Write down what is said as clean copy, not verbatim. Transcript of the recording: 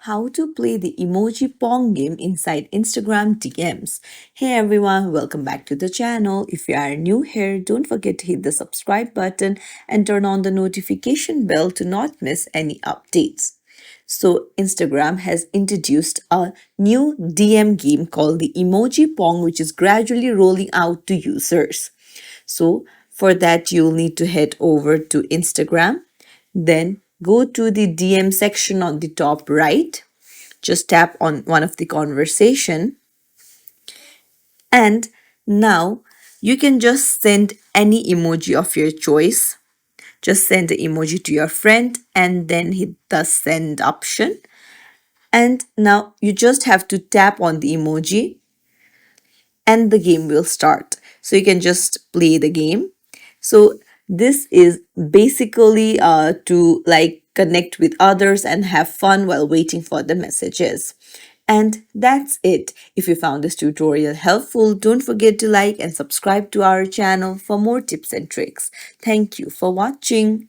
how to play the emoji Pong game inside Instagram DMs. Hey everyone, welcome back to the channel. If you are new here, don't forget to hit the subscribe button and turn on the notification bell to not miss any updates. So, Instagram has introduced a new DM game called the Emoji Pong, which is gradually rolling out to users. So, for that, you'll need to head over to Instagram, then go to the DM section on the top right. Just tap on one of the conversation, and now you can just send any emoji of your choice. Just send the emoji to your friend and then hit the send option. And now you just have to tap on the emoji and the game will start. So you can just play the game. So this is basically to like connect with others and have fun while waiting for the messages. And that's it. If you found this tutorial helpful, don't forget to like and subscribe to our channel for more tips and tricks. Thank you for watching.